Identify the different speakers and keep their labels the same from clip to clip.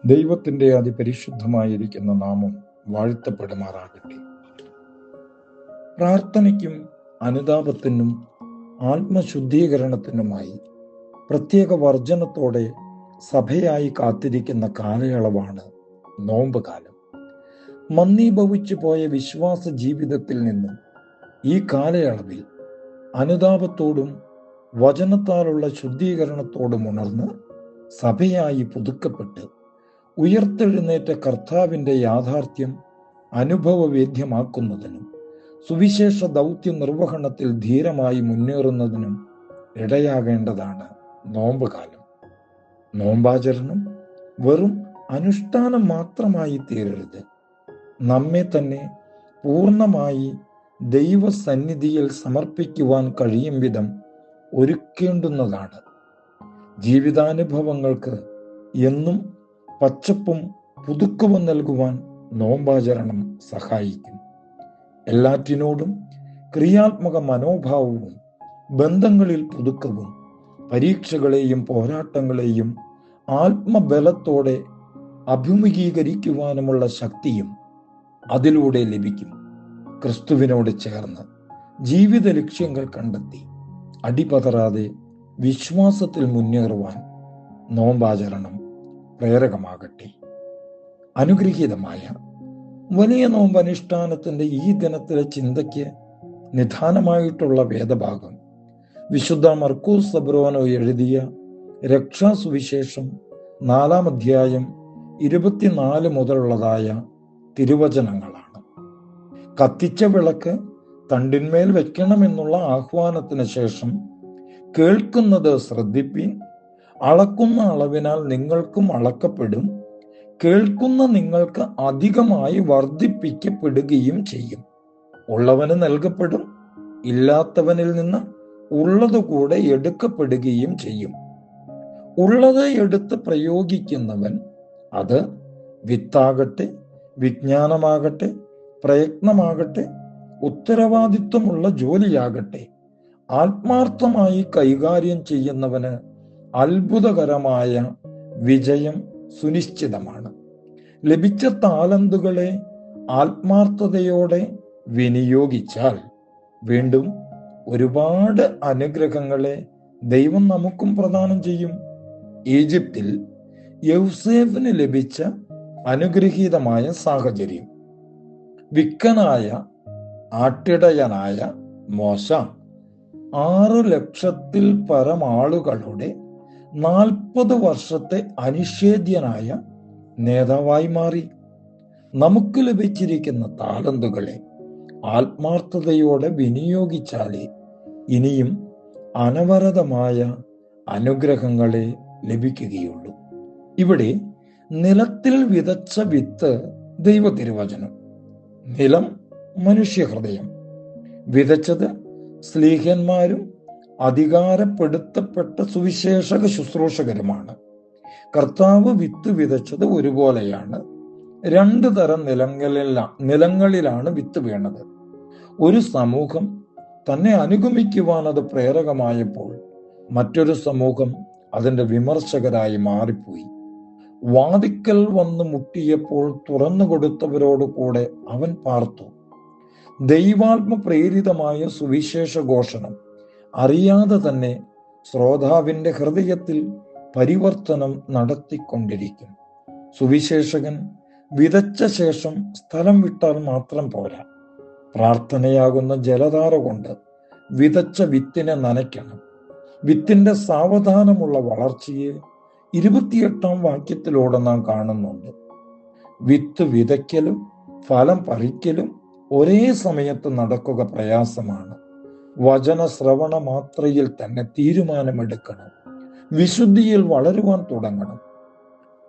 Speaker 1: ദൈവത്തിൻ്റെ അതിപരിശുദ്ധമായിരിക്കുന്ന നാമം വാഴ്ത്തപ്പെടുമാറാകട്ടെ. പ്രാർത്ഥനയ്ക്കും അനുതാപത്തിനും ആത്മശുദ്ധീകരണത്തിനുമായി പ്രത്യേക വർജനത്തോടെ സഭയായി കാത്തിരിക്കുന്ന കാലയളവാണ് നോമ്പ് കാലം. മന്ദീഭവിച്ചു പോയ വിശ്വാസ ജീവിതത്തിൽ നിന്നും ഈ കാലയളവിൽ അനുതാപത്തോടും വചനത്താലുള്ള ശുദ്ധീകരണത്തോടും ഉണർന്ന് സഭയായി പുതുക്കപ്പെട്ട് ഉയർത്തെഴുന്നേറ്റ കർത്താവിൻ്റെ യാഥാർത്ഥ്യം അനുഭവവേദ്യമാക്കുന്നതിനും സുവിശേഷ ദൗത്യ നിർവഹണത്തിൽ ധീരമായി മുന്നേറുന്നതിനും ഇടയാകേണ്ടതാണ് നോമ്പ് കാലം. നോമ്പാചരണം വെറും അനുഷ്ഠാനം മാത്രമായി തീരരുത്. നമ്മെ തന്നെ പൂർണ്ണമായി ദൈവസന്നിധിയിൽ സമർപ്പിക്കുവാൻ കഴിയും വിധം ഒരുക്കേണ്ടുന്നതാണ്. ജീവിതാനുഭവങ്ങൾക്ക് എന്നും പച്ചപ്പും പുതുക്കവും നൽകുവാൻ നോമ്പാചരണം സഹായിക്കും. എല്ലാറ്റിനോടും ക്രിയാത്മക മനോഭാവവും ബന്ധങ്ങളിൽ പുതുക്കവും പരീക്ഷകളെയും പോരാട്ടങ്ങളെയും ആത്മബലത്തോടെ അഭിമുഖീകരിക്കുവാനുമുള്ള ശക്തിയും അതിലൂടെ ലഭിക്കും. ക്രിസ്തുവിനോട് ചേർന്ന് ജീവിത ലക്ഷ്യങ്ങൾ കണ്ടെത്തി അടിപതറാതെ വിശ്വാസത്തിൽ മുന്നേറുവാൻ നോമ്പാചരണം പ്രേരകമാകട്ടെ. അനുഗ്രഹീതമായ വലിയ നോമ്പ് അനുഷ്ഠാനത്തിന്റെ ഈ ദിനത്തിലെ ചിന്തയ്ക്ക് നിദാനമായിട്ടുള്ള വേദഭാഗം വിശുദ്ധ മർക്കോസ് സബ്രോനോ എഴുതിയ രക്ഷാസുവിശേഷം 4-ാം അധ്യായം 24 മുതലുള്ളതായ തിരുവചനങ്ങളാണ്. കത്തിച്ച വിളക്ക് തണ്ടിന്മേൽ വെക്കണമെന്നുള്ള ആഹ്വാനത്തിന് ശേഷം കേൾക്കുന്നത് ശ്രദ്ധിപ്പീൻ, അളക്കുന്ന അളവിനാൽ നിങ്ങൾക്കും അളക്കപ്പെടും, കേൾക്കുന്ന നിങ്ങൾക്ക് അധികമായി വർദ്ധിപ്പിക്കപ്പെടുകയും ചെയ്യും. ഉള്ളവന് നൽകപ്പെടും, ഇല്ലാത്തവനിൽ നിന്ന് ഉള്ളത് കൂടെ എടുക്കപ്പെടുകയും ചെയ്യും. ഉള്ളത് എടുത്ത് പ്രയോഗിക്കുന്നവൻ, അത് വിത്താകട്ടെ, വിജ്ഞാനമാകട്ടെ, പ്രയത്നമാകട്ടെ, ഉത്തരവാദിത്വമുള്ള ജോലിയാകട്ടെ, ആത്മാർത്ഥമായി കൈകാര്യം ചെയ്യുന്നവന് അത്ഭുതകരമായ വിജയം സുനിശ്ചിതമാണ്. ലഭിച്ച താലന്തുകളെ ആത്മാർത്ഥതയോടെ വിനിയോഗിച്ചാൽ വീണ്ടും ഒരുപാട് അനുഗ്രഹങ്ങളെ ദൈവം നമുക്കും പ്രദാനം ചെയ്യും. ഈജിപ്തിൽ യൗസേഫിന് ലഭിച്ച അനുഗ്രഹീതമായ സാഹചര്യം. വിക്കനായ ആട്ടിടയനായ മോശ 6 ലക്ഷത്തിൽ പരം ആളുകളുടെ 40 വർഷത്തെ അനിഷേധ്യനായ നേതാവായി മാറി. നമുക്ക് ലഭിച്ചിരിക്കുന്ന താലന്തുകളെ ആത്മാർത്ഥതയോടെ വിനിയോഗിച്ചാലേ ഇനിയും അനവരതമായ അനുഗ്രഹങ്ങളെ ലഭിക്കുകയുള്ളൂ. ഇവിടെ നിലത്തിൽ വിതച്ച വിത്ത് ദൈവ തിരുവചനം, നിലം മനുഷ്യഹൃദയം, വിതച്ചത് സ്ലീഹന്മാരും അധികാരപ്പെടുത്തപ്പെട്ട സുവിശേഷക ശുശ്രൂഷകരുമാണ്. കർത്താവ് വിത്ത് വിതച്ചത് ഒരുപോലെയാണ്. 2 തരം നിലങ്ങളിലാണ് വിത്ത് വീണത്. ഒരു സമൂഹം തന്നെ അനുഗമിക്കുവാൻ അത് പ്രേരകമായപ്പോൾ മറ്റൊരു സമൂഹം അതിൻ്റെ വിമർശകരായി മാറിപ്പോയി. വാതിക്കൽ വന്ന് മുട്ടിയപ്പോൾ തുറന്നു കൊടുത്തവരോട് കൂടെ അവൻ പാർത്തു. ദൈവാത്മ പ്രേരിതമായ സുവിശേഷ ഘോഷണം അറിയാതെ തന്നെ ശ്രോതാവിൻ്റെ ഹൃദയത്തിൽ പരിവർത്തനം നടത്തിക്കൊണ്ടിരിക്കും. സുവിശേഷകൻ വിതച്ച ശേഷം സ്ഥലം വിട്ടാൽ മാത്രം പോരാ. പ്രാർത്ഥനയാകുന്ന ജലധാര കൊണ്ട് വിതച്ച വിത്തിനെ നനയ്ക്കണം. വിത്തിന്റെ സാവധാനമുള്ള വളർച്ചയെ 28-ാം വാക്യത്തിലൂടെ നാം കാണുന്നുണ്ട്. വിത്ത് വിതയ്ക്കലും ഫലം പറിക്കലും ഒരേ സമയത്ത് നടക്കുക പ്രയാസമാണ്. വചന ശ്രവണ മാത്രയിൽ തന്നെ തീരുമാനമെടുക്കണം. വിശുദ്ധിയിൽ വളരുവാൻ തുടങ്ങണം.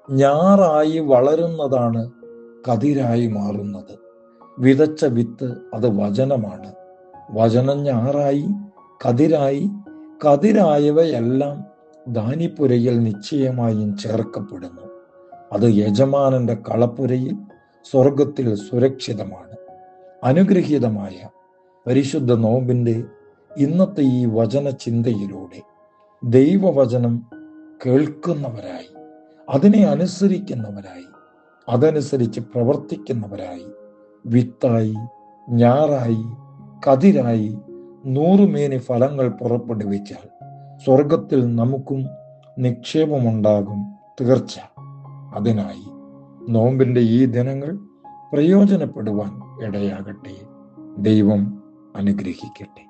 Speaker 1: ഞാറായി വളരുന്നതാണ് കതിരായി മാറുന്നത്. വിതച്ച വിത്ത് അത് വചനമാണ്. വചനം ഞാറായി, കതിരായി, കതിരായവയെല്ലാം ധാന്യപ്പുരയിൽ നിശ്ചയമായും ചേർക്കപ്പെടുന്നു. അത് യജമാനന്റെ കളപ്പുരയിൽ സ്വർഗത്തിൽ സുരക്ഷിതമാണ്. അനുഗ്രഹീതമായ പരിശുദ്ധ നോമ്പിന്റെ ഇന്നത്തെ ഈ വചന ചിന്തയിലൂടെ ദൈവവചനം കേൾക്കുന്നവരായി അതിനെ അനുസരിക്കുന്നവരായി, അതനുസരിച്ച് പ്രവർത്തിക്കുന്നവരായി, വിത്തായി, ഞാറായി, കതിരായി 100 മേനി ഫലങ്ങൾ പുറപ്പെടുവിച്ചാൽ സ്വർഗത്തിൽ നമുക്കും നിക്ഷേപമുണ്ടാകും തീർച്ച. അതിനായി നോമ്പിന്റെ ഈ ദിനങ്ങൾ പ്രയോജനപ്പെടുവാൻ ഇടയാകട്ടെ. ദൈവം അനുഗ്രഹിക്കട്ടെ.